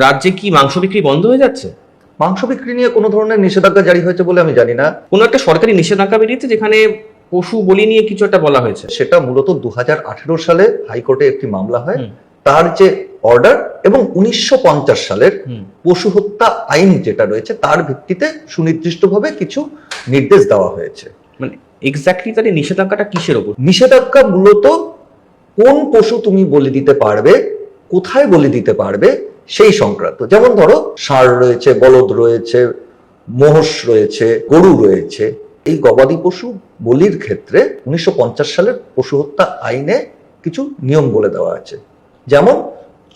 রাজ্যে কি মাংস বিক্রি বন্ধ হয়ে যাচ্ছে? মাংস বিক্রি নিয়ে কোনো ধরনের নিষেধাজ্ঞা জারি হয়েছে বলে আমি জানি না। কোনো একটা সরকারি নিষেধাজ্ঞা বেরিয়েছে যেখানে পশু বলি নিয়ে কিছু একটা বলা হয়েছে। সেটা মূলত 2018 সালে হাইকোর্টে একটি মামলা হয়। হুম। তার যে অর্ডার এবং 1950 সালের পশু হত্যা আইন যেটা রয়েছে তার ভিত্তিতে সুনির্দিষ্টভাবে কিছু নির্দেশ দেওয়া হয়েছে। মানে এক্স্যাক্টলি তাহলে নিষেধাজ্ঞাটা কিসের ওপর? নিষেধাজ্ঞা মূলত কোন পশু তুমি বলি দিতে পারবে, কোথায় বলি দিতে পারবে সেই সংক্রান্ত। যেমন ধরো ষাঁড় রয়েছে, বলদ রয়েছে, মোষ রয়েছে, গরু রয়েছে। এই গবাদি পশু বলির ক্ষেত্রে 1950 সালের পশু হত্যা আইনে কিছু নিয়ম বলে দেওয়া আছে। যেমন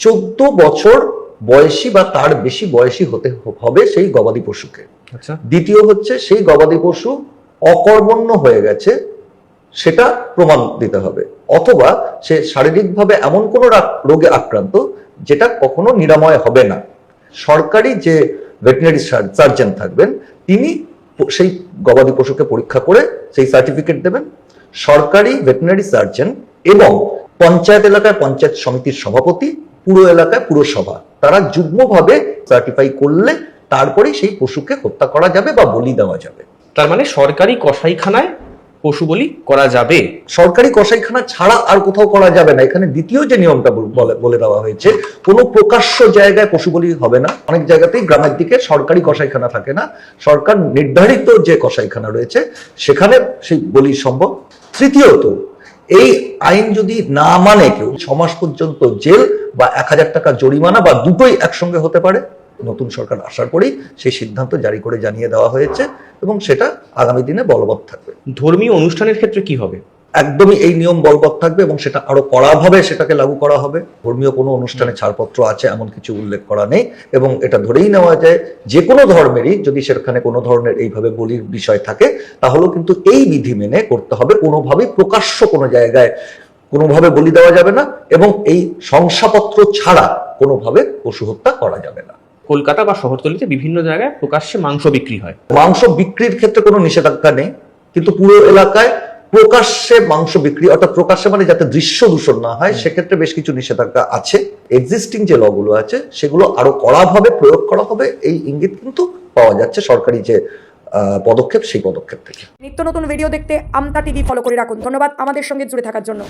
14 বছর বয়সী বা তার বেশি বয়সী হতে হবে সেই গবাদি পশুকে। আচ্ছা। দ্বিতীয় হচ্ছে সেই গবাদি পশু অকর্মণ্য হয়ে গেছে সেটা প্রমাণ দিতে হবে, অথবা সে শারীরিকভাবে এমন কোনো রোগে আক্রান্ত যেটা কখনো নিরাময় হবে না। সরকারি যে ভেটেরিনারি সার্জন থাকবেন তিনি সেই গবাদি পশুকে পরীক্ষা করে সেই সার্টিফিকেট দেবেন। সরকারি ভেটেরিনারি সার্জন এবং পঞ্চায়েত এলাকায় পঞ্চায়েত সমিতির সভাপতি, পুরো এলাকায় পুরসভা, তারা যুগ্মভাবে সার্টিফাই করলে তারপরে সেই পশুকে হত্যা করা যাবে বা বলি দেওয়া যাবে। তার মানে সরকারি কসাইখানায় পশু বলি করা যাবে। সরকারি কসাইখানা ছাড়া আর কোথাও করা যাবে না। এখানে দ্বিতীয় যে নিয়মটা বলে দেওয়া হয়েছে, কোনো প্রকাশ্য জায়গায় পশু বলি হবে না। অনেক জায়গাতেই গ্রামের দিকে সরকারি কসাইখানা থাকে না, সরকার নির্ধারিত যে কসাইখানা রয়েছে সেখানে সেই বলি সম্ভব। তৃতীয়ত, এই আইন যদি না মানে কেউ 6 মাস পর্যন্ত জেল বা 1000 টাকা জরিমানা বা দুটোই একসঙ্গে হতে পারে। নতুন সরকার আসার পরেই সেই সিদ্ধান্ত জারি করে জানিয়ে দেওয়া হয়েছে এবং সেটা আগামী দিনে বলবৎ থাকবে। ধর্মীয় অনুষ্ঠানের ক্ষেত্রে কি হবে? একদমই এই নিয়ম বলবৎ থাকবে এবং সেটা আরো কড়াভাবে সেটাকে লাগু করা হবে। ধর্মীয় কোনো অনুষ্ঠানে ছাড়পত্র আছে এমন কিছু উল্লেখ করা নেই এবং এটা ধরেই নেওয়া যায় যে কোনো ধর্মেরই যদি সেখানে কোনো ধরনের এইভাবে বলির বিষয় থাকে তাহলেও কিন্তু এই বিধি মেনে করতে হবে। কোনোভাবেই প্রকাশ্য কোনো জায়গায় কোনোভাবে বলি দেওয়া যাবে না এবং এই শংসাপত্র ছাড়া কোনোভাবে পশু হত্যা করা যাবে না। কলকাতা বা শহরতলিতে বিভিন্ন জায়গায় প্রকাশ্যে মাংস বিক্রি হয়। মাংস বিক্রির ক্ষেত্রে কোনো নিষেধাজ্ঞা নেই, কিন্তু পুরো এলাকায় প্রকাশ্যে মাংস বিক্রি, অর্থাৎ প্রকাশ্যে মানে যাতে দৃশ্য দূষণ না হয় সেক্ষেত্রে বেশ কিছু নিষেধাজ্ঞা আছে। এক্সিস্টিং যে লগুলো আছে সেগুলো আরো কড়াভাবে প্রয়োগ করা হবে এই ইঙ্গিত কিন্তু পাওয়া যাচ্ছে সরকারি যে পদক্ষেপ সেই পদক্ষেপ থেকে। নিত্য নতুন ভিডিও দেখতে আমতা টিভি ফলো করে রাখুন। ধন্যবাদ আমাদের সঙ্গে জুড়ে থাকার জন্য।